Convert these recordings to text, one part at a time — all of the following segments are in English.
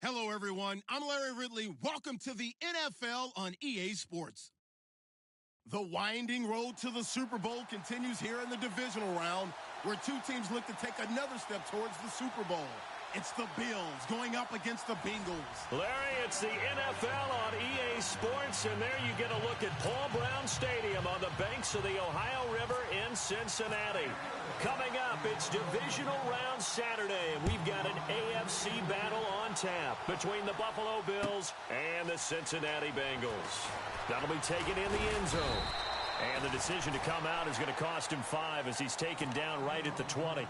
Hello, everyone. I'm Larry Ridley. Welcome to the NFL on EA Sports. The winding road to the Super Bowl continues here in the divisional round, where two teams look to take another step towards the Super Bowl. It's the Bills going up against the Bengals. Larry, it's the NFL on EA Sports, and there you get a look at Paul Brown Stadium on the banks of the Ohio River in Cincinnati. Coming up, it's divisional round Saturday, and we've got an AFC battle on tap between the Buffalo Bills and the Cincinnati Bengals. That'll be taken in the end zone. And the decision to come out is going to cost him 5 as he's taken down right at the 20.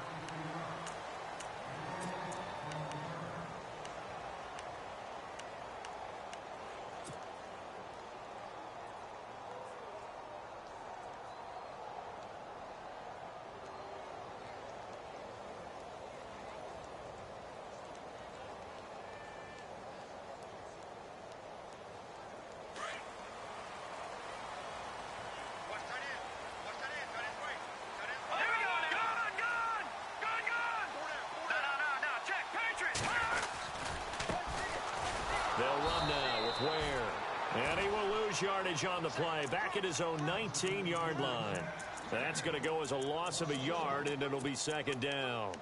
Yardage on the play, back at his own 19-yard line. That's going to go as a loss of a yard, and it'll be second down.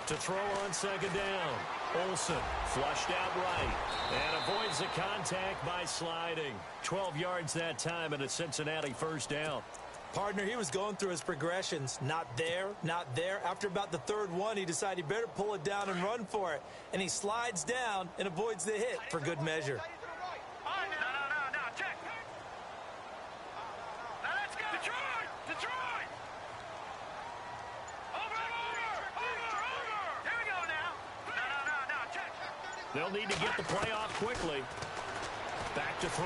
To throw on second down. Olsen flushed out right and avoids the contact by sliding. 12 yards that time and a Cincinnati first down. Partner, he was going through his progressions. Not there, not there. After about the third one, he decided he better pull it down and run for it. And he slides down and avoids the hit for good measure. They'll need to get the play off quickly. Back to throw.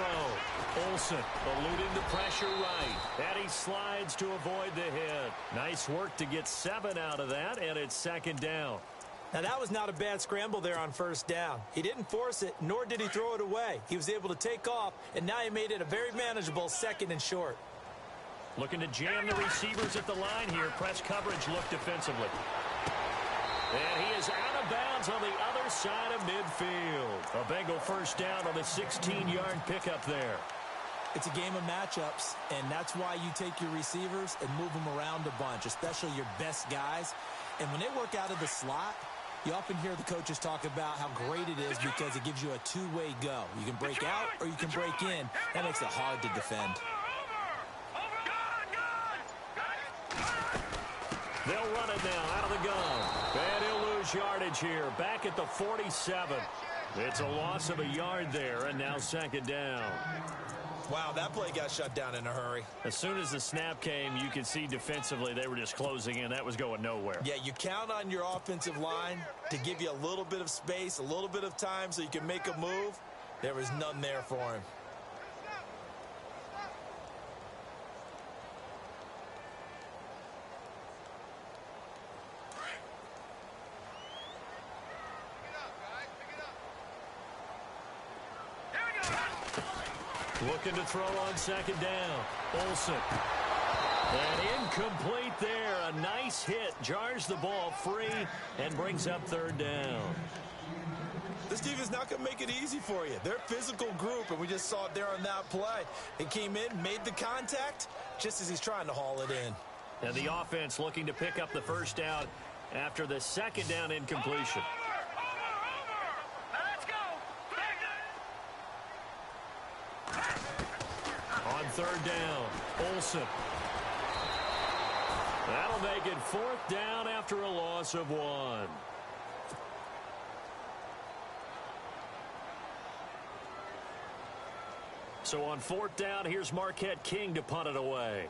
Olsen eluding the pressure right. And he slides to avoid the hit. Nice work to get 7 out of that, and it's second down. Now, that was not a bad scramble there on first down. He didn't force it, nor did he throw it away. He was able to take off, and now he made it a very manageable second and short. Looking to jam the receivers at the line here. Press coverage look defensively. And he is out of bounds on the other side of midfield. A Bengal first down on the 16-yard pickup there. It's a game of matchups, and that's why you take your receivers and move them around a bunch, especially your best guys. And when they work out of the slot, you often hear the coaches talk about how great it is because it gives you a two-way go. You can break out or you can break in. That makes it hard to defend. They'll run it now out of the gun. And he'll lose yardage here. Back at the 47. It's a loss of a yard there, and now second down. Wow, that play got shut down in a hurry. As soon as the snap came, you could see defensively they were just closing in. That was going nowhere. Yeah, you count on your offensive line to give you a little bit of space, a little bit of time so you can make a move. There was none there for him. Looking to throw on second down. Olsen. And incomplete there. A nice hit. Jars the ball free and brings up third down. This team is not going to make it easy for you. They're a physical group, and we just saw it there on that play. He came in, made the contact, just as he's trying to haul it in. And the offense looking to pick up the first down after the second down incompletion. On third down, Olsen. That'll make it fourth down after a loss of 1. So on fourth down, here's Marquette King to punt it away.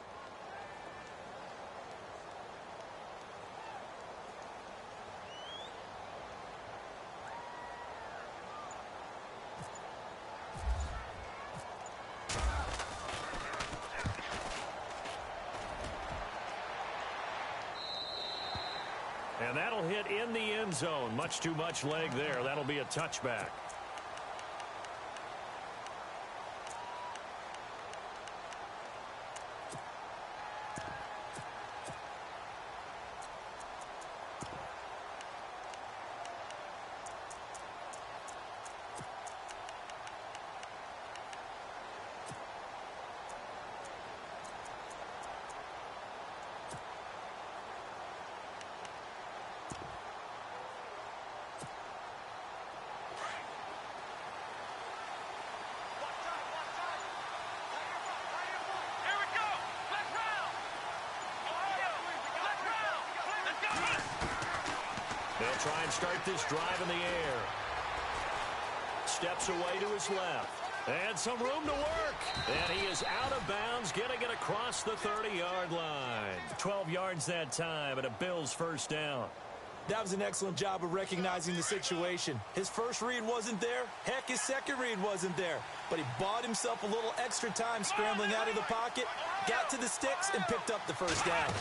And that'll hit in the end zone. Much too much leg there. That'll be a touchback. They'll try and start this drive in the air. Steps away to his left. And some room to work. And he is out of bounds, getting it across the 30-yard line. 12 yards that time, and a Bills first down. That was an excellent job of recognizing the situation. His first read wasn't there. Heck, his second read wasn't there. But he bought himself a little extra time scrambling out of the pocket, got to the sticks, and picked up the first down.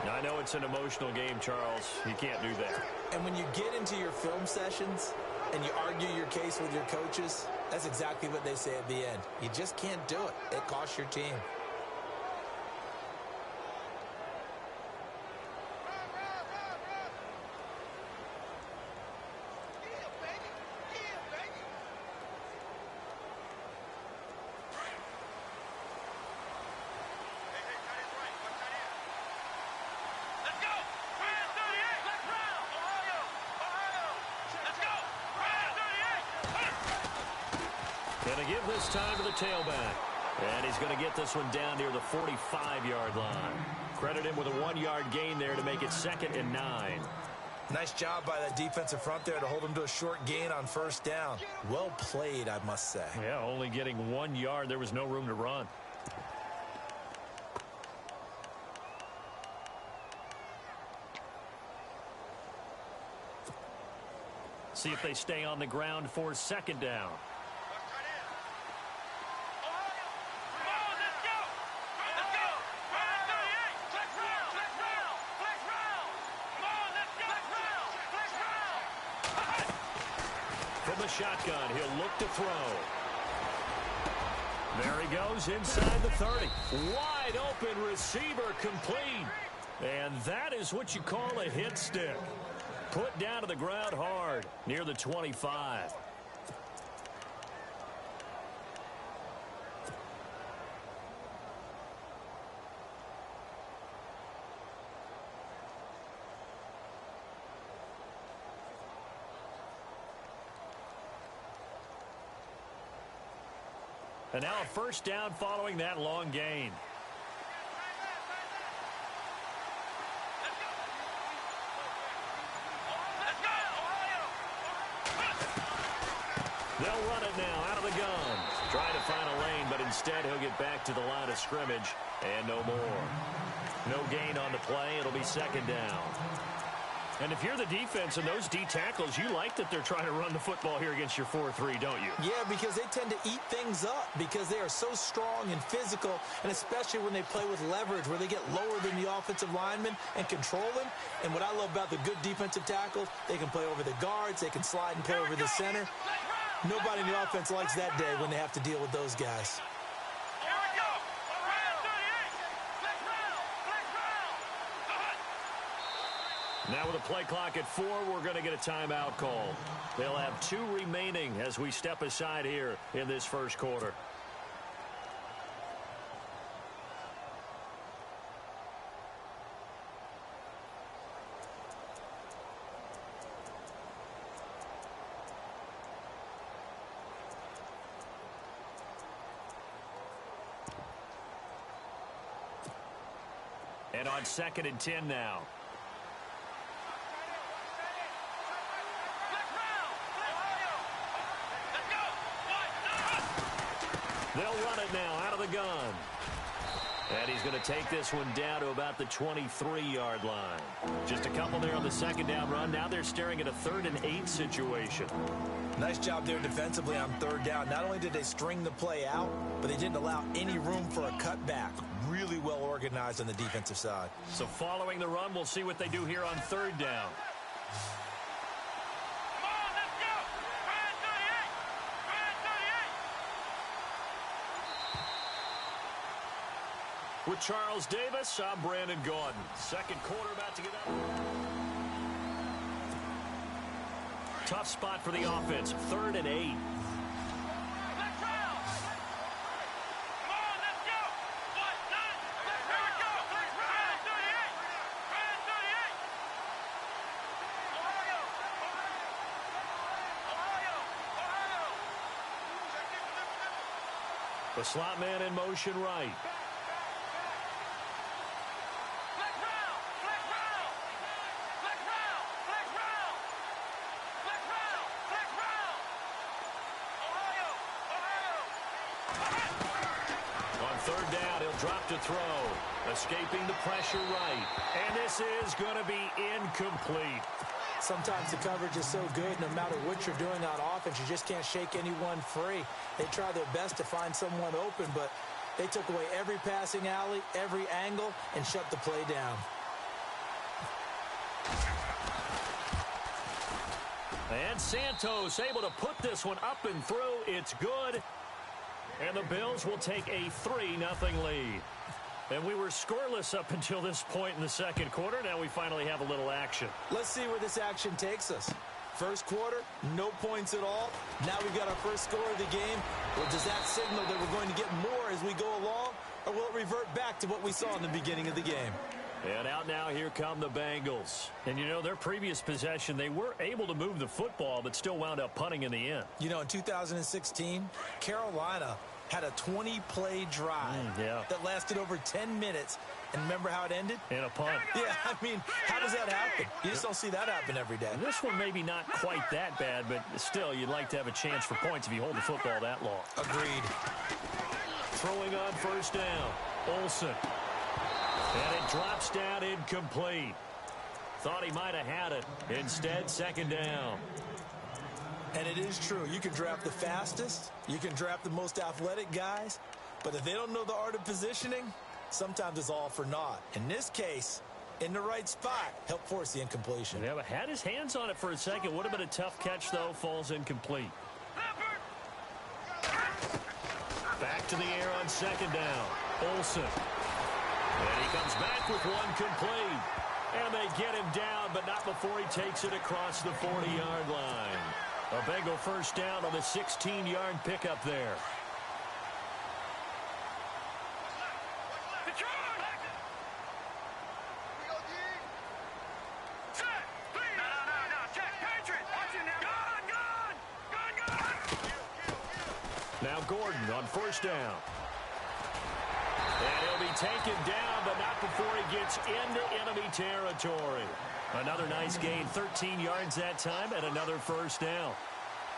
I know it's an emotional game, Charles. You can't do that. And when you get into your film sessions and you argue your case with your coaches, that's exactly what they say at the end. You just can't do it. It costs your team. Going to give this time to the tailback. And he's going to get this one down near the 45-yard line. Credit him with a 1-yard gain there to make it 2nd and 9. Nice job by that defensive front there to hold him to a short gain on first down. Well played, I must say. Yeah, only getting 1 yard. There was no room to run. See if they stay on the ground for 2nd down. From the shotgun, he'll look to throw. There he goes inside the 30. Wide open receiver complete. And that is what you call a hit stick. Put down to the ground hard near the 25. And now a first down following that long gain. They'll run it now out of the gun. Trying to find a lane, but instead he'll get back to the line of scrimmage and no more. No gain on the play. It'll be 2nd down. And if you're the defense and those D tackles, you like that they're trying to run the football here against your 4-3, don't you? Yeah, because they tend to eat things up because they are so strong and physical, and especially when they play with leverage where they get lower than the offensive linemen and control them. And what I love about the good defensive tackles, they can play over the guards, they can slide and play over the center. Nobody in the offense likes that day when they have to deal with those guys. Now with a play clock at 4, we're going to get a timeout call. They'll have 2 remaining as we step aside here in this first quarter. And on 2nd and 10 now. They'll run it now out of the gun. And he's going to take this one down to about the 23-yard line. Just a couple there on the second down run. Now they're staring at a 3rd and 8 situation. Nice job there defensively on 3rd down. Not only did they string the play out, but they didn't allow any room for a cutback. Really well organized on the defensive side. So following the run, we'll see what they do here on 3rd down. With Charles Davis, I'm Brandon Gaudin. Second quarter about to get up. Tough spot for the offense. 3rd and 8. The slot man in motion right. Drop to throw. Escaping the pressure right. And this is going to be incomplete. Sometimes the coverage is so good, no matter what you're doing on offense, you just can't shake anyone free. They try their best to find someone open, but they took away every passing alley, every angle, and shut the play down. And Santos able to put this one up and through. It's good. And the Bills will take a 3-0 lead. And we were scoreless up until this point in the second quarter. Now we finally have a little action. Let's see where this action takes us. First quarter, no points at all. Now we've got our first score of the game. Well, does that signal that we're going to get more as we go along? Or will it revert back to what we saw in the beginning of the game? And out now, here come the Bengals. And, you know, their previous possession, they were able to move the football, but still wound up punting in the end. You know, in 2016, Carolina had a 20-play drive that lasted over 10 minutes. And remember how it ended? In a punt. Yeah, I mean, how does that happen? You just don't see that happen every day. And this one maybe not quite that bad, but still, you'd like to have a chance for points if you hold the football that long. Agreed. Throwing on first down, Olsen. And it drops down incomplete. Thought he might have had it. Instead, second down. And it is true. You can draft the fastest. You can draft the most athletic guys. But if they don't know the art of positioning, sometimes it's all for naught. In this case, in the right spot, helped force the incompletion. Yeah, but had his hands on it for a second. Would have been a tough catch, though. Falls incomplete. Back to the air on second down. Olsen. And he comes back with one complete. And they get him down, but not before he takes it across the 40-yard line. A Bengal first down on the 16-yard pickup there. Now Gordon on first down. And he'll be taken down, but not before he gets into enemy territory. Another nice gain, 13 yards that time, and another first down.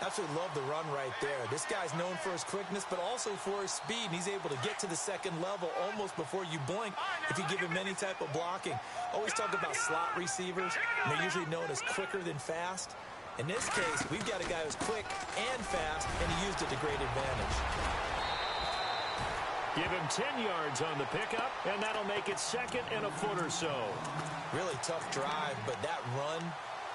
Absolutely love the run right there. This guy's known for his quickness, but also for his speed. And he's able to get to the second level almost before you blink if you give him any type of blocking. Always talk about slot receivers, and they're usually known as quicker than fast. In this case, we've got a guy who's quick and fast, and he used it to great advantage. Give him 10 yards on the pickup, and that'll make it second and a foot or so. Really tough drive, but that run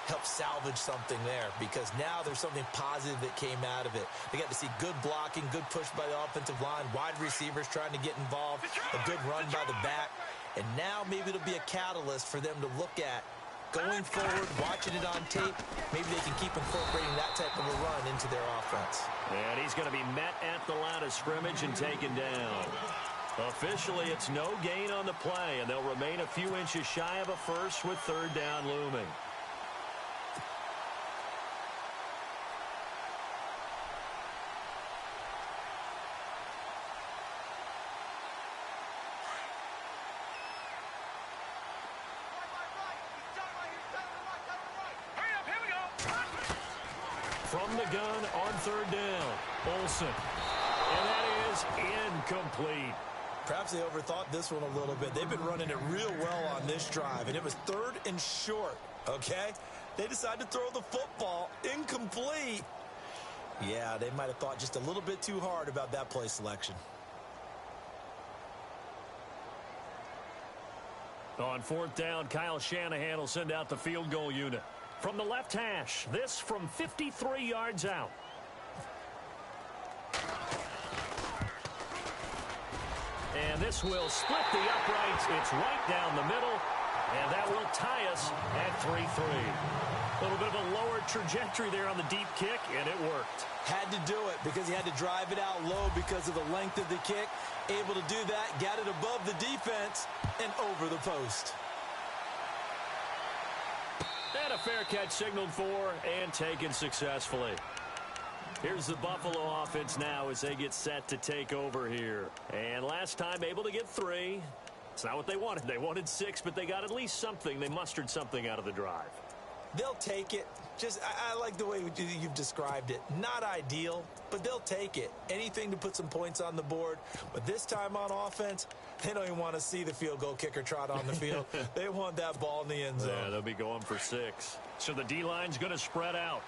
helped salvage something there because now there's something positive that came out of it. They got to see good blocking, good push by the offensive line, wide receivers trying to get involved, a good run by the back, and now maybe it'll be a catalyst for them to look at going forward, watching it on tape. Maybe they can keep incorporating that type of a run into their offense. And he's going to be met at the line of scrimmage and taken down. Officially, it's no gain on the play, and they'll remain a few inches shy of a first with third down looming. From the gun on third down, Olsen. And that is incomplete. Perhaps they overthought this one a little bit. They've been running it real well on this drive, and it was 3rd and short, okay? They decided to throw the football incomplete. Yeah, they might have thought just a little bit too hard about that play selection. On 4th down, Kyle Shanahan will send out the field goal unit. From the left hash, this from 53 yards out. And this will split the uprights. It's right down the middle, and that will tie us at 3-3. A little bit of a lower trajectory there on the deep kick, and it worked. Had to do it because he had to drive it out low because of the length of the kick. Able to do that, got it above the defense, and over the post. And a fair catch signaled for and taken successfully. Here's the Buffalo offense now as they get set to take over here. And last time able to get 3. It's not what they wanted. They wanted 6, but they got at least something. They mustered something out of the drive. They'll take it. I like the way you've described it. Not ideal, but they'll take it. Anything to put some points on the board. But this time on offense, they don't even want to see the field goal kicker trot on the field. They want that ball in the end zone. Yeah, they'll be going for 6. So the D-line's going to spread out.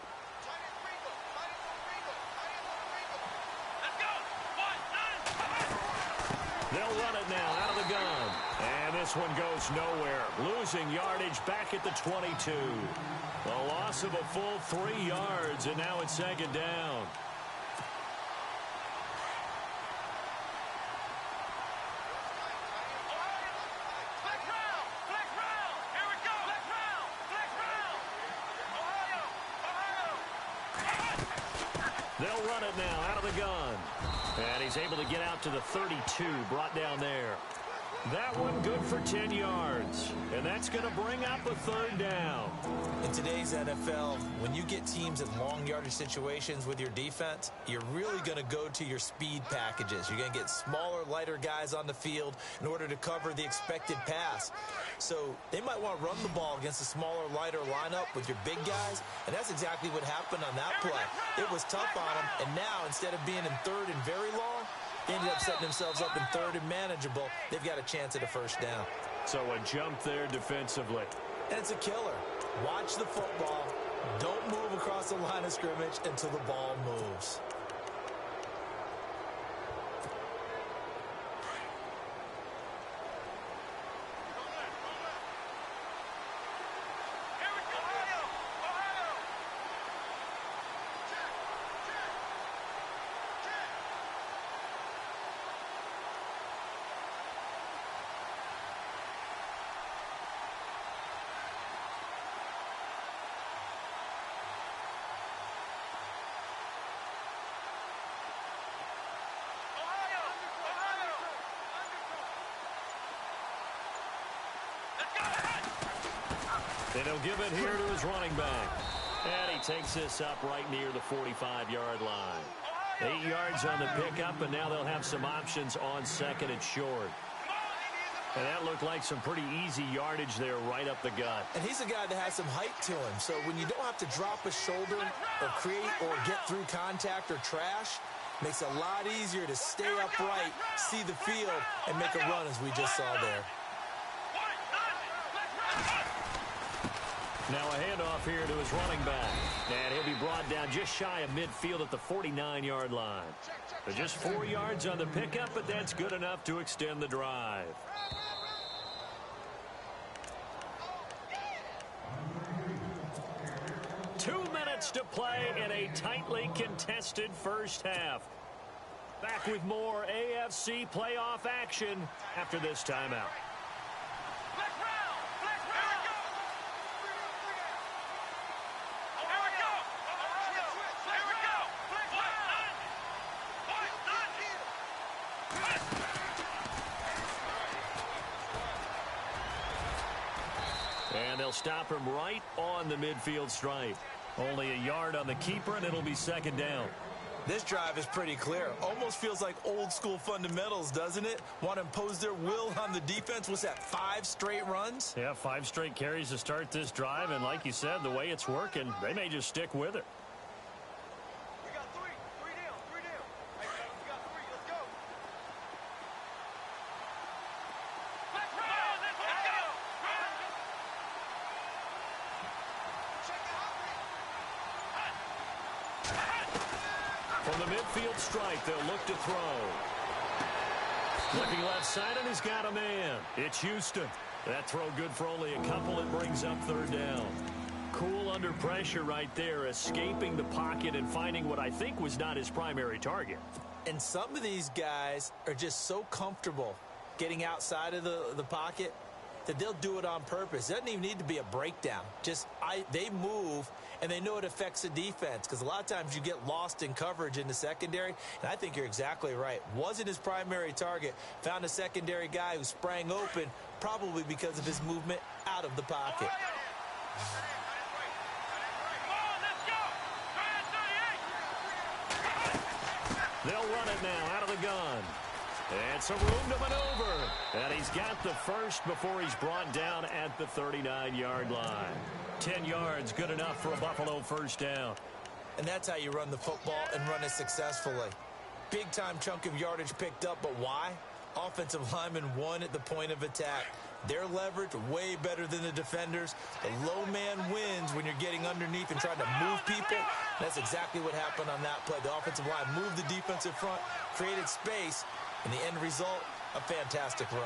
They'll run it now out of the gun. And this one goes nowhere. Losing yardage back at the 22. A loss of a full 3 yards, and now it's 2nd down. They'll run it now out of the gun. And he's able to get out to the 32, brought down there. That one good for 10 yards. And that's going to bring up a 3rd down. In today's NFL, when you get teams in long yardage situations with your defense, you're really going to go to your speed packages. You're going to get smaller, lighter guys on the field in order to cover the expected pass. So they might want to run the ball against a smaller, lighter lineup with your big guys, and that's exactly what happened on that play. It was tough on them, and now instead of being in 3rd and very long, they ended up setting themselves up in 3rd and manageable. They've got a chance at a 1st down. So a jump there defensively. And it's a killer. Watch the football. Don't move across the line of scrimmage until the ball moves. And he'll give it here to his running back. And he takes this up right near the 45-yard line. 8 yards on the pickup, and now they'll have some options on 2nd and short. And that looked like some pretty easy yardage there right up the gut. And he's a guy that has some height to him. So when you don't have to drop a shoulder or create or get through contact or trash, makes it a lot easier to stay upright, see the field, and make a run as we just saw there. Now a handoff here to his running back. And he'll be brought down just shy of midfield at the 49-yard line. So just 4 yards on the pickup, but that's good enough to extend the drive. Two minutes to play in a tightly contested first half. Back with more AFC playoff action after this timeout. And they'll stop him right on the midfield stripe. Only a yard on the keeper, and it'll be 2nd down. This drive is pretty clear. Almost feels like old school fundamentals, doesn't it? Want to impose their will on the defense. Was that 5 straight runs? Yeah, 5 straight carries to start this drive. And like you said, the way it's working, they may just stick with it. We got 3. 3 down. 3 down. We got 3. Let's go. From the midfield stripe, they'll look to throw. Looking left side, and he's got a man. It's Houston. That throw good for only a couple. It brings up third down. Cool under pressure right there, escaping the pocket and finding what I think was not his primary target. And some of these guys are just so comfortable getting outside of the pocket that they'll do it on purpose. It doesn't even need to be a breakdown. They move, and they know it affects the defense because a lot of times you get lost in coverage in the secondary, and I think you're exactly right. Wasn't his primary target. Found a secondary guy who sprang open, probably because of his movement out of the pocket. They'll run it now out of the gun. And some room to maneuver. And he's got the first before he's brought down at the 39-yard line. 10 yards, good enough for a Buffalo first down. And that's how you run the football and run it successfully. Big-time chunk of yardage picked up, but why? Offensive lineman won at the point of attack. Their leverage way better than the defenders. The low man wins when you're getting underneath and trying to move people. That's exactly what happened on that play. The offensive line moved the defensive front, created space, and the end result, a fantastic run.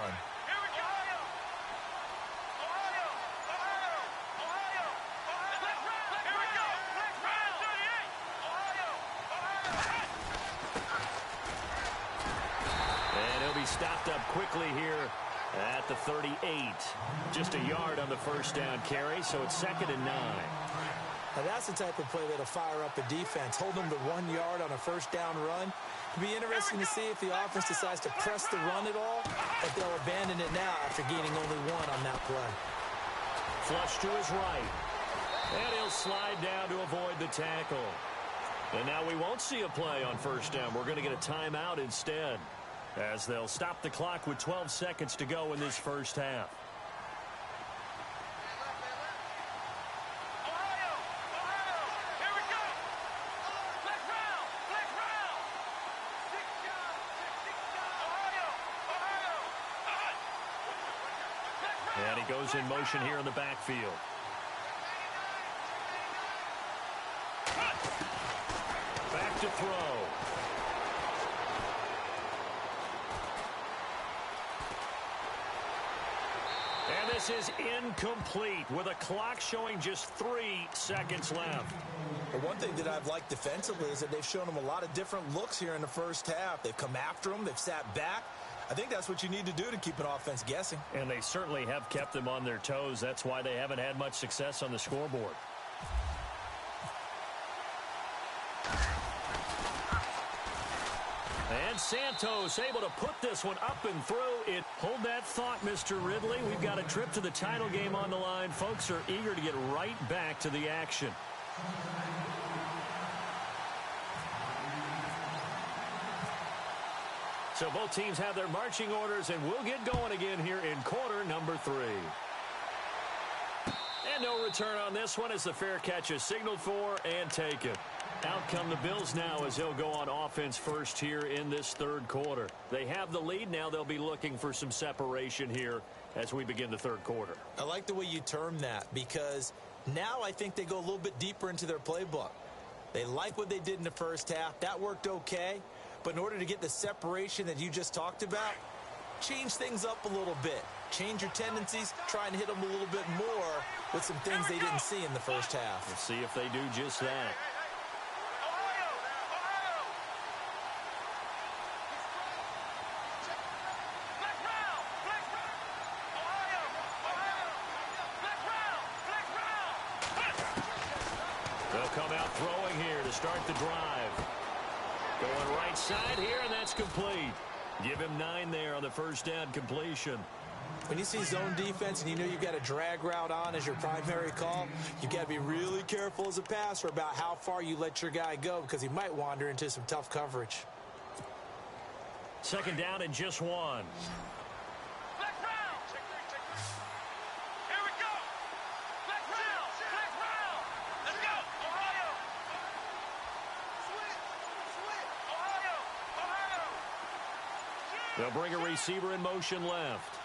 And he'll be stopped up quickly here at the 38. Just a yard on the first down carry, so it's 2nd and 9. Now that's the type of play that'll fire up a defense. Hold them to 1 yard on a first down run. It'll be interesting to see if the offense decides to press the run at all, if they'll abandon it now after gaining only 1 on that play. Flush to his right. And he'll slide down to avoid the tackle. And now we won't see a play on first down. We're going to get a timeout instead, as they'll stop the clock with 12 seconds to go in this first half. And he goes in motion here in the backfield. Back to throw. And this is incomplete with a clock showing just 3 seconds left. But one thing that I've liked defensively is that they've shown them a lot of different looks here in the first half. They've come after them. They've sat back. I think that's what you need to do to keep an offense guessing. And they certainly have kept them on their toes. That's why they haven't had much success on the scoreboard. And Santos able to put this one up and through it. Hold that thought, Mr. Ridley. We've got a trip to the title game on the line. Folks are eager to get right back to the action. So both teams have their marching orders, and we'll get going again here in quarter number 3. And no return on this one as the fair catch is signaled for and taken. Out come the Bills now as they'll go on offense first here in this third quarter. They have the lead. Now they'll be looking for some separation here as we begin the third quarter. I like the way you term that because now I think they go a little bit deeper into their playbook. They like what they did in the first half. That worked okay. But in order to get the separation that you just talked about, change things up a little bit. Change your tendencies. Try and hit them a little bit more with some things they didn't see in the first half. We'll see if they do just that. They'll come out throwing here to start the drive. Going right side here, and that's complete. Give him 9 there on the first down completion. When you see zone defense and you know you've got a drag route on as your primary call, you've got to be really careful as a passer about how far you let your guy go because he might wander into some tough coverage. 2nd down and just 1. They'll bring a receiver in motion left.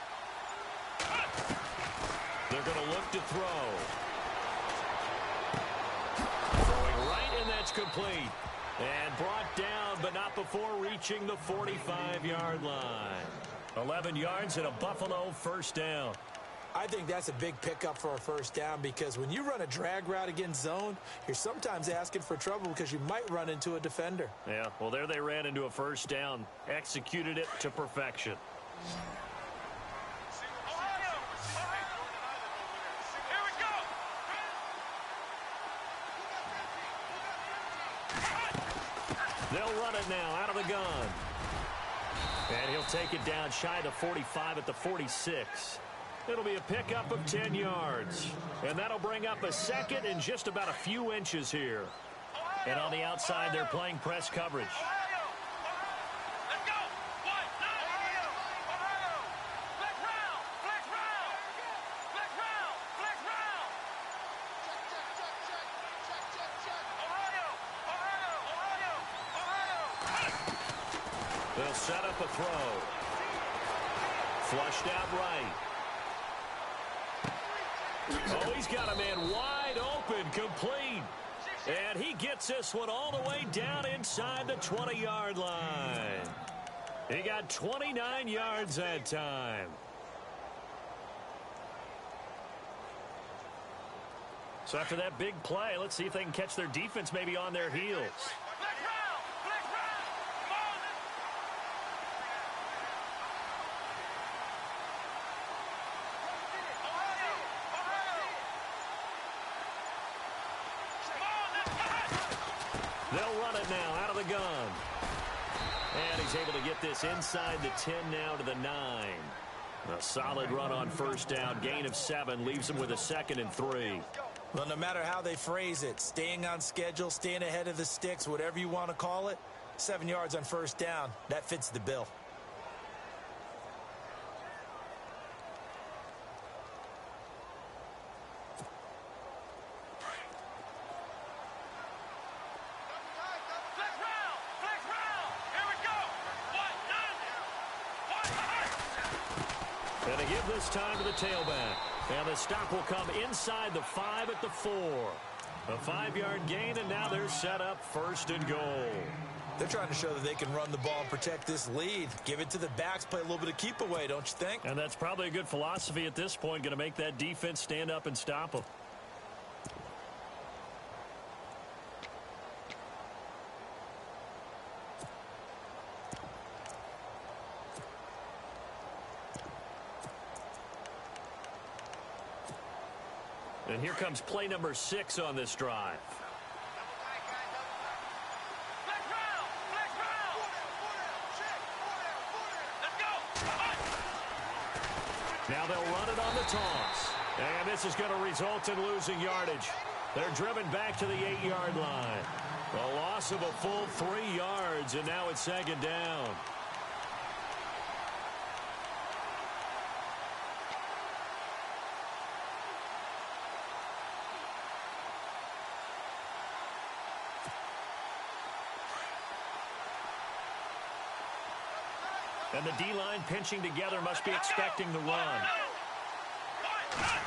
They're going to look to throw. Throwing right, and that's complete. And brought down, but not before reaching the 45-yard line. 11 yards and a Buffalo first down. I think that's a big pickup for a first down because when you run a drag route against zone, you're sometimes asking for trouble because you might run into a defender. Yeah, well, there they ran into a first down. Executed it to perfection. They'll run it now out of the gun. And he'll take it down shy of the 45 at the 46. It'll be a pickup of 10 yards. And that'll bring up a second and just about a few inches here. And on the outside, they're playing press coverage. They'll set up a throw. Flushed out right. Oh, he's got a man wide open, complete. And he gets this one all the way down inside the 20-yard line. He got 29 yards that time. So after that big play, let's see if they can catch their defense maybe on their heels. They'll run it now out of the gun. And he's able to get this inside the 10 now to the 9. A solid run on first down. Gain of 7 leaves him with a 2nd and 3. Well, no matter how they phrase it, staying on schedule, staying ahead of the sticks, whatever you want to call it, 7 yards on first down, that fits the bill. And they give this time to the tailback. And the stop will come inside the 5 at the 4. A 5-yard gain, and now they're set up 1st and goal. They're trying to show that they can run the ball and protect this lead. Give it to the backs, play a little bit of keep away, don't you think? And that's probably a good philosophy at this point, going to make that defense stand up and stop them. And here comes play number 6 on this drive. Now they'll run it on the toss. And this is going to result in losing yardage. They're driven back to the 8-yard line. A loss of a full 3 yards, and now it's 2nd down. And the D-line pinching together must be expecting the run.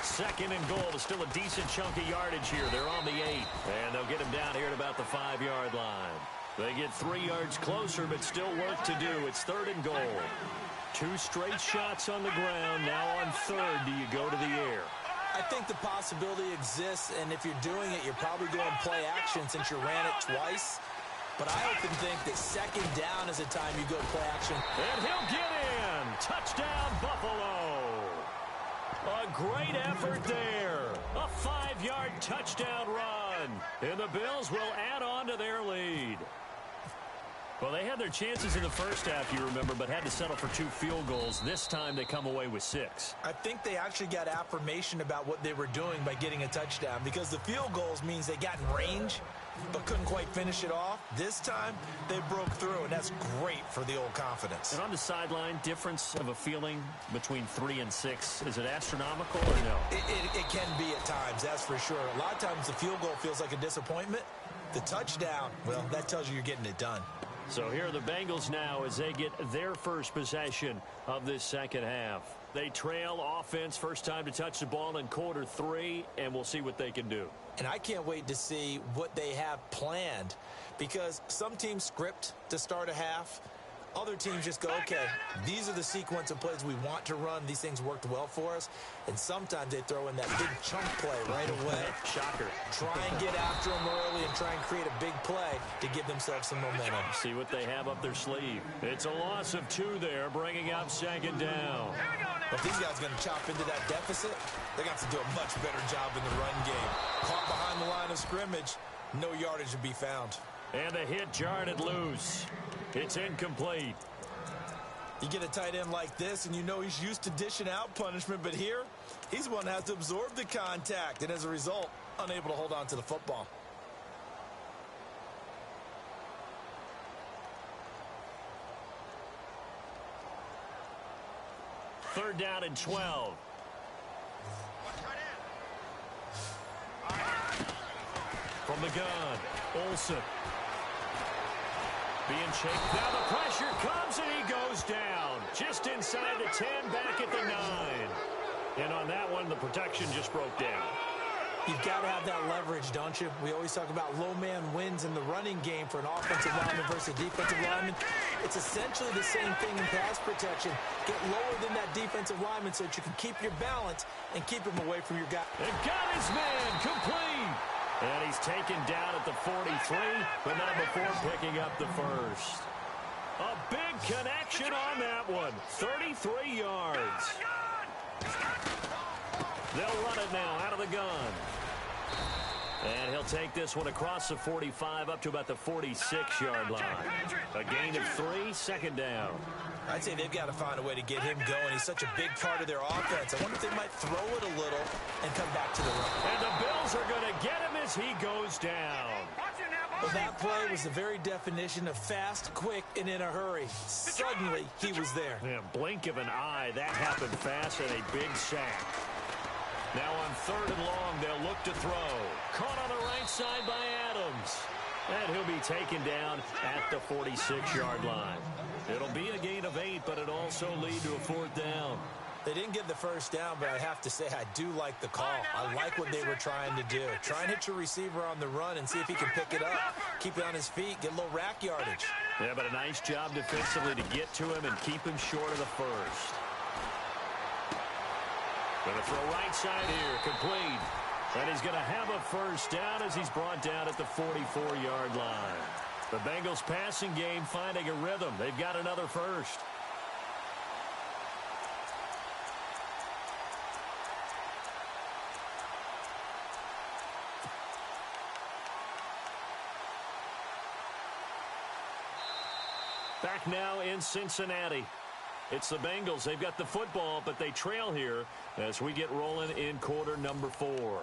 2nd and goal is still a decent chunk of yardage here. They're on the 8. And they'll get him down here at about the 5-yard line. They get 3 yards closer, but still work to do. It's 3rd and goal. 2 straight shots on the ground. Now on 3rd, do you go to the air? I think the possibility exists, and if you're doing it, you're probably going play action since you ran it twice. But I often think that 2nd down is a time you go play action. And he'll get in. Touchdown, Buffalo. A great effort there. A 5-yard touchdown run. And the Bills will add on to their lead. Well, they had their chances in the first half, you remember, but had to settle for 2 field goals. This time they come away with 6. I think they actually got affirmation about what they were doing by getting a touchdown because the field goals means they got in range but couldn't quite finish it off. This time, they broke through, and that's great for the old confidence. And on the sideline, difference of a feeling between 3 and 6, is it astronomical or no? It can be at times, that's for sure. A lot of times the field goal feels like a disappointment. The touchdown, well, that tells you you're getting it done. So here are the Bengals now as they get their first possession of this second half. They trail offense, first time to touch the ball in quarter 3, and we'll see what they can do. And I can't wait to see what they have planned, because some teams script to start a half. Other teams just go, okay, these are the sequence of plays we want to run. These things worked well for us. And sometimes they throw in that big chunk play right away. Shocker. Try and get after them early and try and create a big play to give themselves some momentum. See what they have up their sleeve. It's a loss of 2 there, bringing up second down. If these guys are going to chop into that deficit, they're going to have to do a much better job in the run game. Caught behind the line of scrimmage, no yardage to be found. And the hit jarred it loose. It's incomplete. You get a tight end like this, and you know he's used to dishing out punishment, but here, he's the one that has to absorb the contact, and as a result, unable to hold on to the football. Third down and 12. From the gun, Olsen. Being shaken. Now the pressure comes and he goes down. Just inside the 10, back at the 9. And on that one, the protection just broke down. You've got to have that leverage, don't you? We always talk about low man wins in the running game for an offensive lineman versus a defensive lineman. It's essentially the same thing in pass protection. Get lower than that defensive lineman so that you can keep your balance and keep him away from your guy. And got his man complete. And he's taken down at the 43, but not before picking up the first. A big connection on that one. 33 yards. They'll run it now out of the gun. And he'll take this one across the 45 up to about the 46-yard line. A gain of 3, second down. I'd say they've got to find a way to get him going. He's such a big part of their offense. I wonder if they might throw it a little and come back to the run. And the Bills are going to get him as he goes down. Well, that play was the very definition of fast, quick, and in a hurry. Suddenly, he was there. Yeah, blink of an eye, that happened fast and a big sack. Now on third and long, they'll look to throw. Caught on the right side by Adams. And he'll be taken down at the 46-yard line. It'll be a gain of 8, but it'll also lead to a fourth down. They didn't get the first down, but I have to say I do like the call. I like what they were trying to do. Try and hit your receiver on the run and see if he can pick it up. Keep it on his feet, get a little rack yardage. Yeah, but a nice job defensively to get to him and keep him short of the first. Going to throw right side here, complete. And he's going to have a first down as he's brought down at the 44-yard line. The Bengals passing game finding a rhythm. They've got another first. Back now in Cincinnati. It's the Bengals. They've got the football, but they trail here as we get rolling in quarter number 4.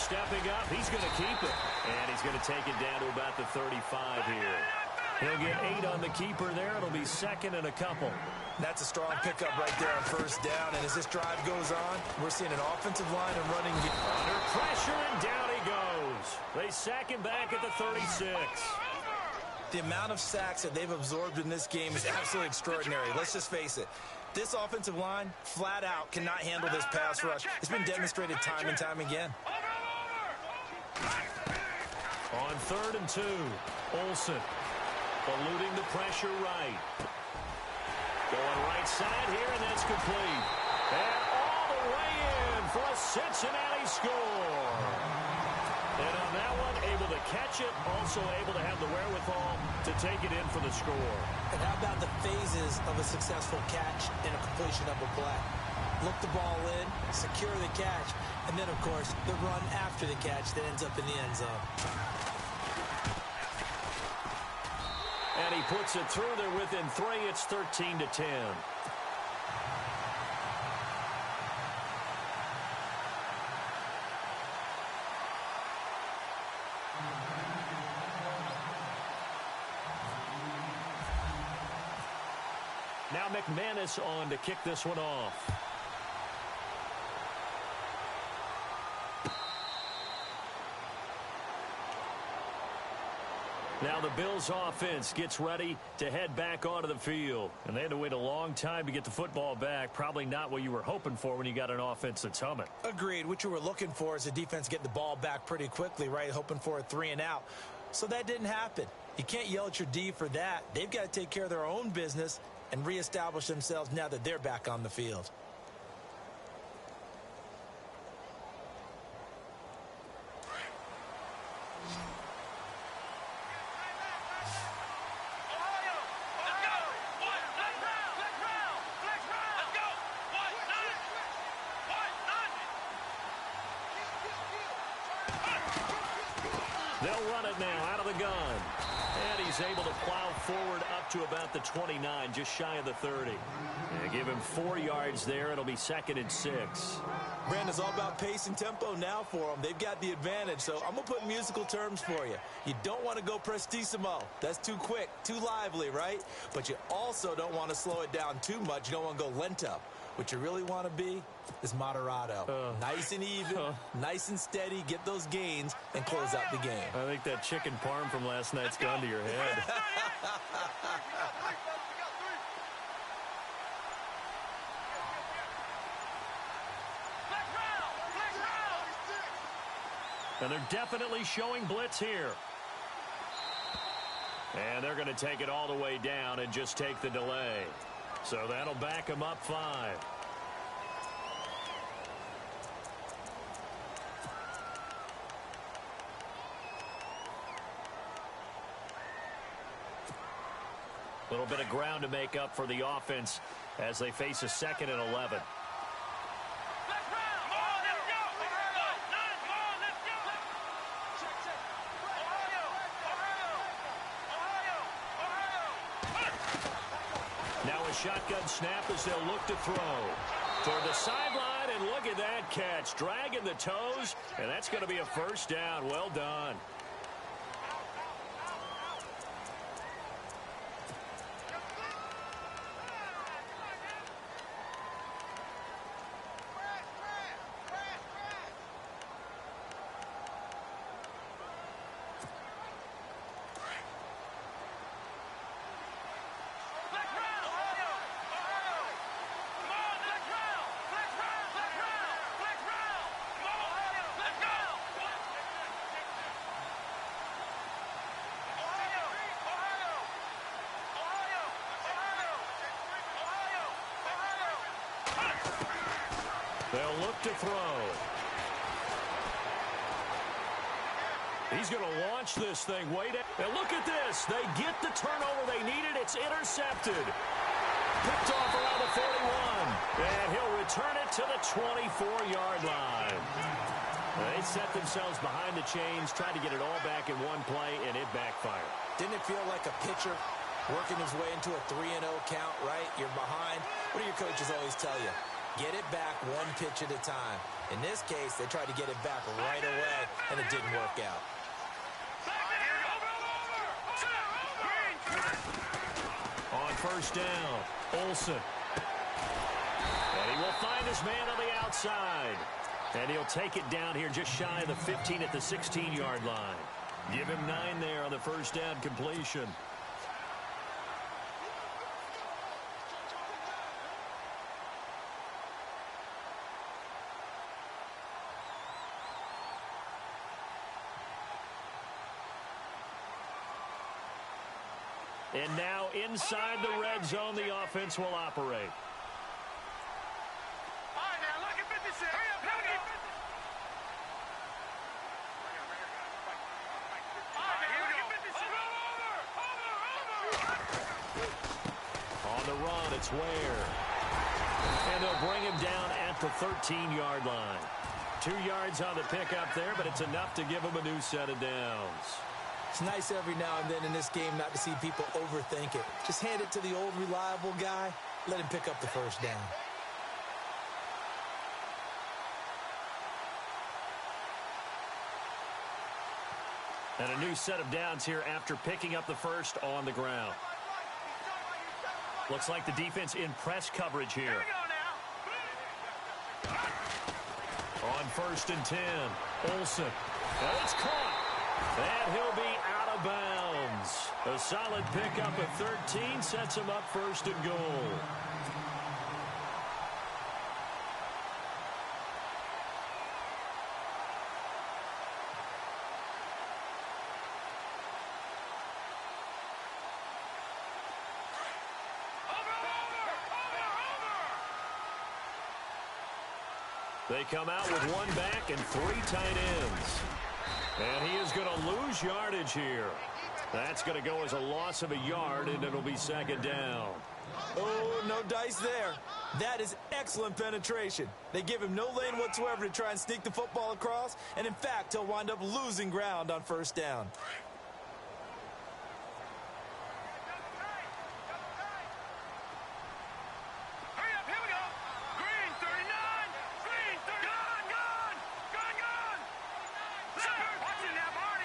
Stepping up, he's going to keep it. And he's going to take it down to about the 35 here. He'll get 8 on the keeper there. It'll be second and a couple. That's a strong pickup right there on first down. And as this drive goes on, we're seeing an offensive line and running game. Under pressure, and down he goes. They sack him back at the 36. The amount of sacks that they've absorbed in this game is absolutely extraordinary. Let's just face it. This offensive line, flat out, cannot handle this pass rush. It's been demonstrated time and time again. On third and 2, Olsen eluding the pressure right. Going right side here, and that's complete. And all the way in for a Cincinnati score. And on that one, able to catch it, also able to have the wherewithal to take it in for the score. And how about the phases of a successful catch and a completion of a play? Look the ball in, secure the catch, and then, of course, the run after the catch that ends up in the end zone. And he he puts it through there within 3. It's 13-10. Now McManus on to kick this one off. Now the Bills offense gets ready to head back onto the field. And they had to wait a long time to get the football back. Probably not what you were hoping for when you got an offense that's humming. Agreed. What you were looking for is the defense getting the ball back pretty quickly, right? Hoping for a 3 and out. So that didn't happen. You can't yell at your D for that. They've got to take care of their own business and reestablish themselves now that they're back on the field. They'll run it now out of the gun. And he's able to plow forward up to about the 29, just shy of the 30. And give him 4 yards there. It'll be 2nd and 6. Brandon, it's all about pace and tempo now for them. They've got the advantage, so I'm going to put musical terms for you. You don't want to go prestissimo. That's too quick, too lively, right? But you also don't want to slow it down too much. You don't want to go lento. What you really want to be is moderato. Nice and even, nice and steady, get those gains, and close out the game. I think that chicken parm from last night's gone to your head. And they're definitely showing blitz here. And they're going to take it all the way down and just take the delay. So that'll back them up 5. Little bit of ground to make up for the offense as they face a 2nd and 11. Now a shotgun snap as they'll look to throw. Toward the sideline, and look at that catch. Dragging the toes, and that's going to be a 1st down. Well done. They'll look to throw. He's going to launch this thing. Wait, and look at this. They get the turnover they needed. It's intercepted. Picked off around the 41. And he'll return it to the 24-yard line. They set themselves behind the chains, tried to get it all back in one play, and it backfired. Didn't it feel like a pitcher working his way into a 3-0 count, right? You're behind. What do your coaches always tell you? Get it back one pitch at a time. In this case, they tried to get it back right away, and it didn't work out. On 1st down, Olsen. And he will find his man on the outside. And he'll take it down here just shy of the 15 at the 16-yard line. Give him 9 there on the 1st down completion. And now inside the red zone, the offense will operate. On the run, it's Ware. And they'll bring him down at the 13-yard line. 2 yards on the pickup there, but it's enough to give him a new set of downs. It's nice every now and then in this game not to see people overthink it. Just hand it to the old reliable guy. Let him pick up the first down. And a new set of downs here after picking up the first on the ground. Looks like the defense in press coverage here. On 1st and 10, Olsen. And it's caught. And he'll be out of bounds. A solid pickup of 13 sets him up 1st and goal. They come out with 1 back and 3 tight ends. And he is going to lose yardage here. That's going to go as a loss of a yard, and it'll be 2nd down. Oh, no dice there. That is excellent penetration. They give him no lane whatsoever to try and sneak the football across, and in fact, he'll wind up losing ground on 1st down.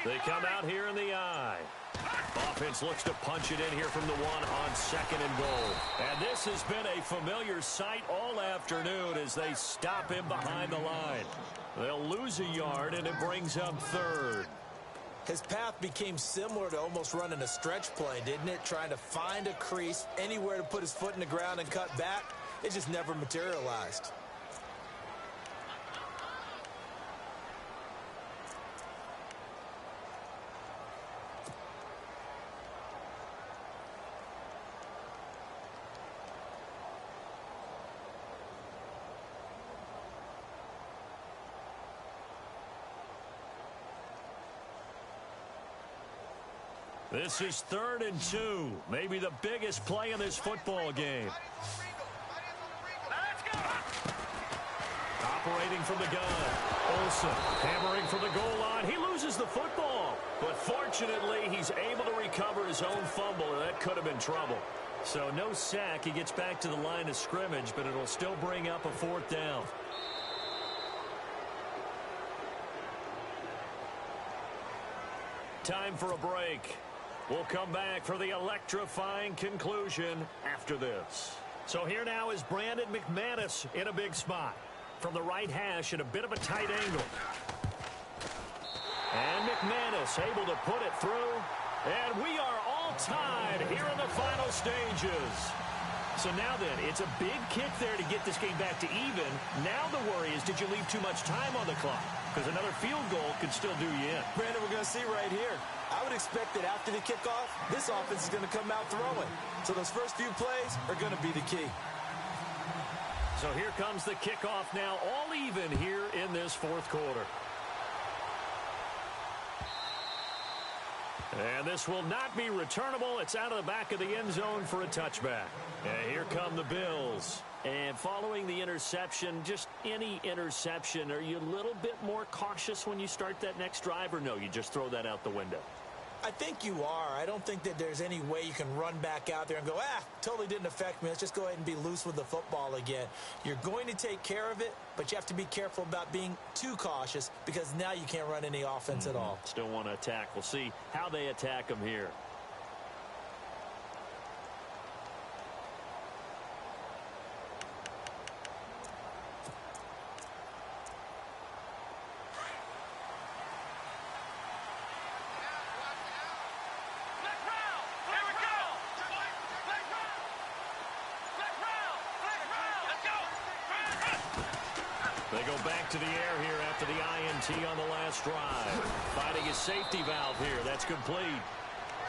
They come out here in the eye. Offense looks to punch it in here from the 1 on 2nd and goal. And this has been a familiar sight all afternoon as they stop him behind the line. They'll lose a yard, and it brings up 3rd. His path became similar to almost running a stretch play, didn't it? Trying to find a crease, anywhere to put his foot in the ground and cut back. It just never materialized. This is 3rd and 2. Maybe the biggest play in this football game. Operating from the gun. Olsen hammering for the goal line. He loses the football. But fortunately, he's able to recover his own fumble, and that could have been trouble. So no sack. He gets back to the line of scrimmage, but it'll still bring up a 4th down. Time for a break. We'll come back for the electrifying conclusion after this. So here now is Brandon McManus in a big spot. From the right hash at a bit of a tight angle. And McManus able to put it through. And we are all tied here in the final stages. So now then, it's a big kick there to get this game back to even. Now the worry is, did you leave too much time on the clock? Because another field goal could still do you in. Brandon, we're going to see right here. I would expect that after the kickoff, this offense is going to come out throwing. So those first few plays are going to be the key. So here comes the kickoff now, all even here in this 4th quarter. And this will not be returnable. It's out of the back of the end zone for a touchback. And here come the Bills. And following the interception, just any interception, are you a little bit more cautious when you start that next drive, or no, you just throw that out the window? I think you are. I don't think that there's any way you can run back out there and go, totally didn't affect me. Let's just go ahead and be loose with the football again. You're going to take care of it, but you have to be careful about being too cautious because now you can't run any offense at all. Still want to attack. We'll see how they attack them here. They go back to the air here after the INT on the last drive. Finding his safety valve here. That's complete.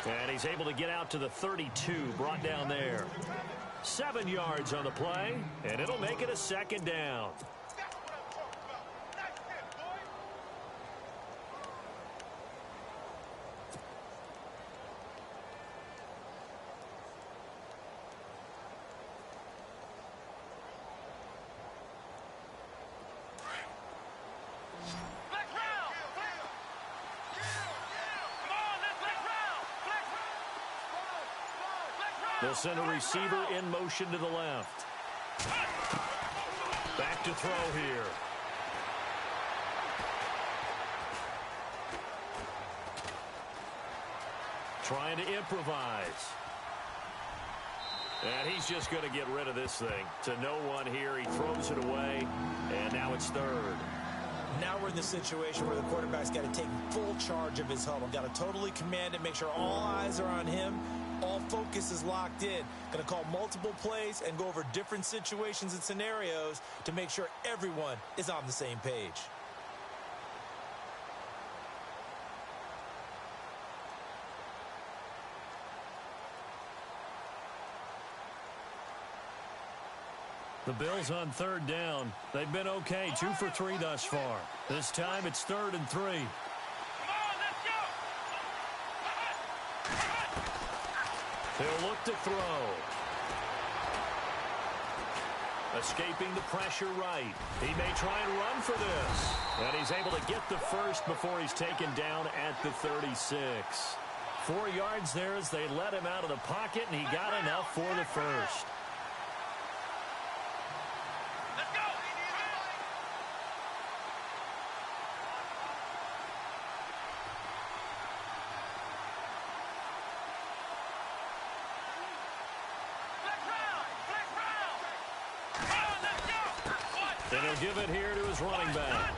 And he's able to get out to the 32, brought down there. 7 yards on the play, and it'll make it a 2nd down. They'll send a receiver in motion to the left. Back to throw here. Trying to improvise. And he's just going to get rid of this thing. To no one here. He throws it away. And now it's third. Now we're in the situation where the quarterback's got to take full charge of his huddle. Got to totally command it, make sure all eyes are on him. All focus is locked in. Going to call multiple plays and go over different situations and scenarios to make sure everyone is on the same page. The Bills on third down. They've been okay, 2 for 3 thus far. This time it's 3rd and 3. Come on, let's go. He'll look to throw. Escaping the pressure right. He may try and run for this. And he's able to get the first before he's taken down at the 36. 4 yards there as they let him out of the pocket, and he got enough for the first. Let's go. And he'll give it here to his running back.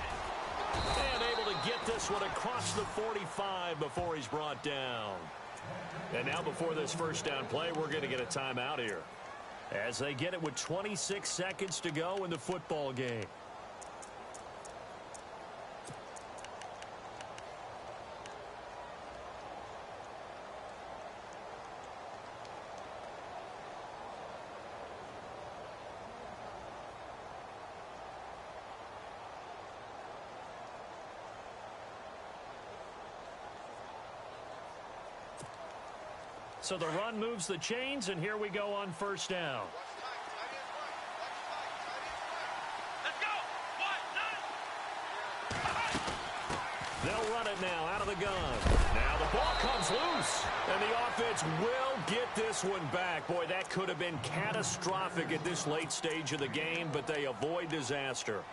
And able to get this one across the 45 before he's brought down. And now before this first down play, we're going to get a timeout here, as they get it with 26 seconds to go in the football game. So the run moves the chains, and here we go on first down. Let's go. They'll run it now out of the gun. Now the ball comes loose, and the offense will get this one back. Boy, that could have been catastrophic at this late stage of the game, but they avoid disaster.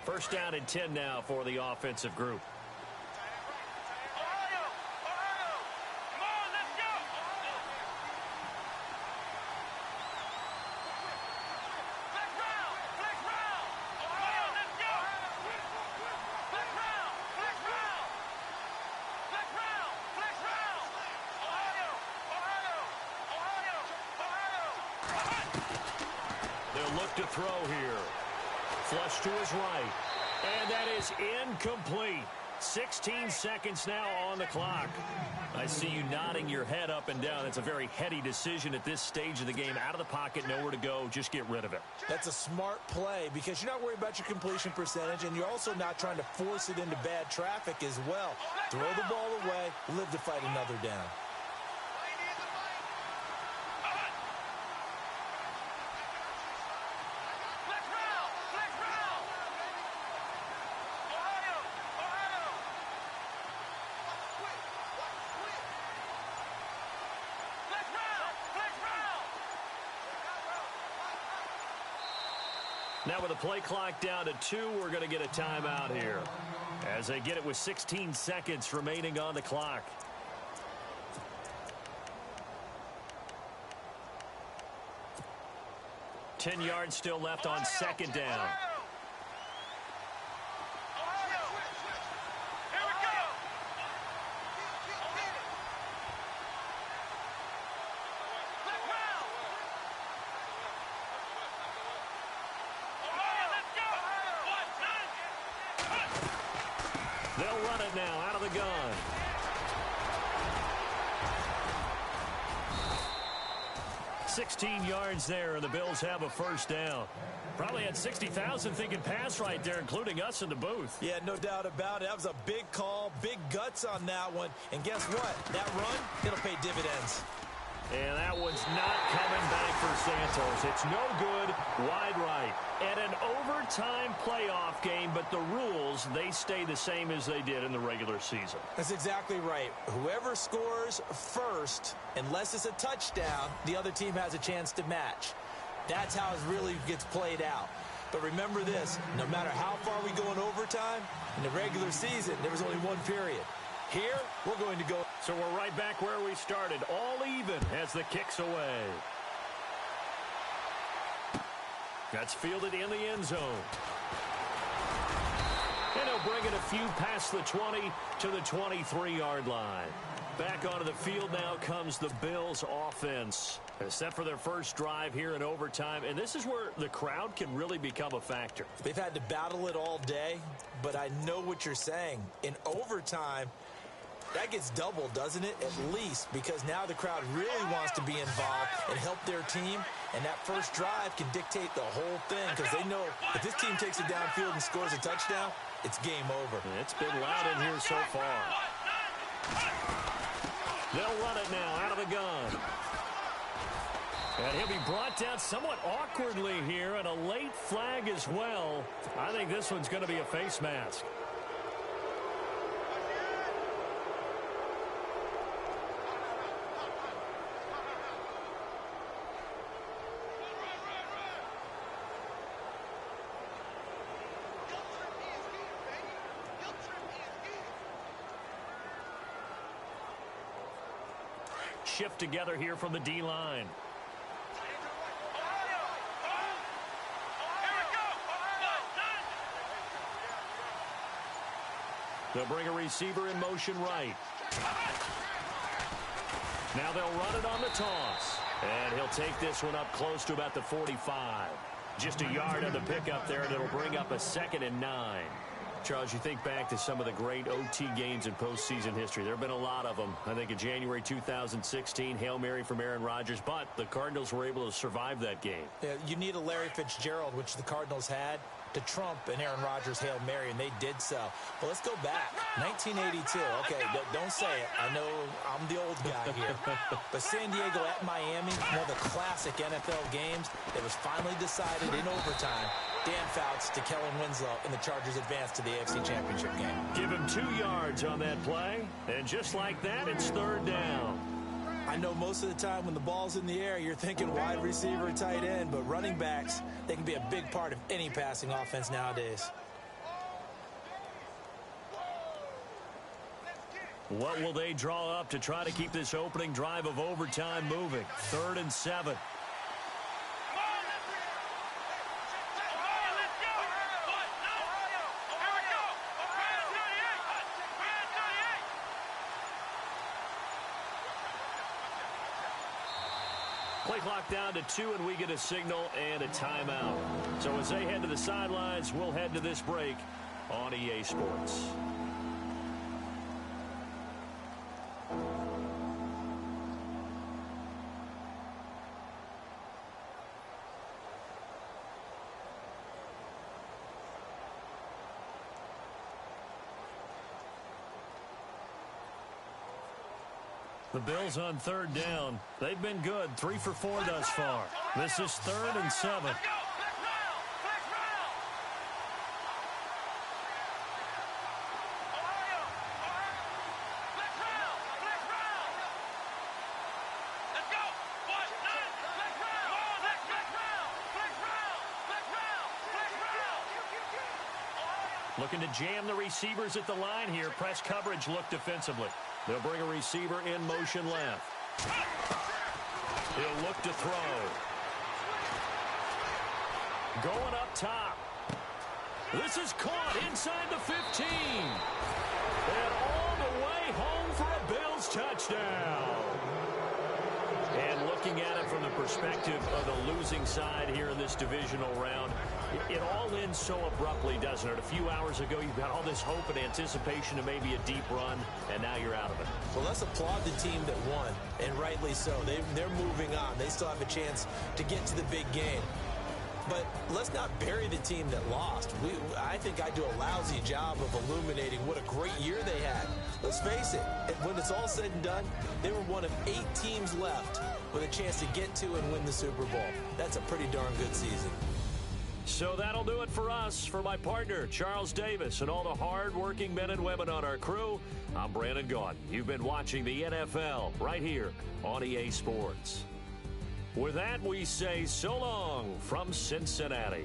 First down and 10 now for the offensive group. To throw here. Flush to his right. And that is incomplete. 16 seconds now on the clock. I see you nodding your head up and down. It's a very heady decision at this stage of the game. Out of the pocket, nowhere to go. Just get rid of it. That's a smart play because you're not worried about your completion percentage, and you're also not trying to force it into bad traffic as well. Throw the ball away, live to fight another down. Now with the play clock down to 2, we're going to get a timeout here, as they get it with 16 seconds remaining on the clock. Ten yards still left on second down. They'll run it now out of the gun. $16 yards there, and the Bills have a first down. Probably had 60,000 thinking pass right there, including us in the booth. Yeah, no doubt about it. That was a big call, big guts on that one. And guess what? That run, it'll pay dividends. And that one's not coming back for Santos. It's no good, wide right. And an overtime playoff game, but the rules, they stay the same as they did in the regular season. That's exactly right. Whoever scores first, unless it's a touchdown, the other team has a chance to match. That's how it really gets played out. But remember this, no matter how far we go in overtime, in the regular season, there was only one period. Here, we're going to go. So we're right back where we started, all even as the kick's away. That's fielded in the end zone. And he'll bring it a few past the 20 to the 23-yard line. Back onto the field now comes the Bills offense. Set for their first drive here in overtime. And this is where the crowd can really become a factor. They've had to battle it all day, but I know what you're saying. In overtime, that gets doubled, doesn't it? At least, because now the crowd really wants to be involved and help their team. And that first drive can dictate the whole thing because they know if this team takes it downfield and scores a touchdown, it's game over. It's been loud in here so far. They'll run it now out of the gun. And he'll be brought down somewhat awkwardly here, and a late flag as well. I think this one's going to be a face mask. Shift together here from the D-line. They'll bring a receiver in motion right. Now they'll run it on the toss. And he'll take this one up close to about the 45. Just a yard on the pickup there, and it'll bring up a 2nd and 9. Charles, you think back to some of the great OT games in postseason history. There have been a lot of them. I think in January 2016, Hail Mary from Aaron Rodgers, but the Cardinals were able to survive that game. Yeah, you need a Larry Fitzgerald, which the Cardinals had, to trump an Aaron Rodgers Hail Mary, and they did so. Well, let's go back. 1982. Okay, don't say it. I know I'm the old guy here. But San Diego at Miami, one of the classic NFL games that was finally decided in overtime. Dan Fouts to Kellen Winslow, and the Chargers advance to the AFC Championship game. Give him 2 yards on that play, and just like that, it's 3rd down. I know most of the time when the ball's in the air, you're thinking wide receiver, tight end, but running backs, they can be a big part of any passing offense nowadays. What will they draw up to try to keep this opening drive of overtime moving? 3rd and 7. Play clock down to 2, and we get a signal and a timeout. So as they head to the sidelines, we'll head to this break on EA Sports. The Bills on 3rd down. They've been good, 3 for 4 thus far. This is 3rd and 7. Looking to jam the receivers at the line here. Press coverage look defensively. They'll bring a receiver in motion left. He'll look to throw. Going up top. This is caught inside the 15. And all the way home for a Bills touchdown. And looking at it from the perspective of the losing side here in this divisional round, it all ends so abruptly, doesn't it? A few hours ago, you've got all this hope and anticipation of maybe a deep run, and now you're out of it. Well, let's applaud the team that won, and rightly so. They're moving on. They still have a chance to get to the big game. But let's not bury the team that lost. I think I do a lousy job of illuminating what a great year they had. Let's face it, when it's all said and done, they were one of 8 teams left with a chance to get to and win the Super Bowl. That's a pretty darn good season. So that'll do it for us. For my partner, Charles Davis, and all the hard-working men and women on our crew, I'm Brandon Gaudin. You've been watching the NFL right here on EA Sports. With that, we say so long from Cincinnati.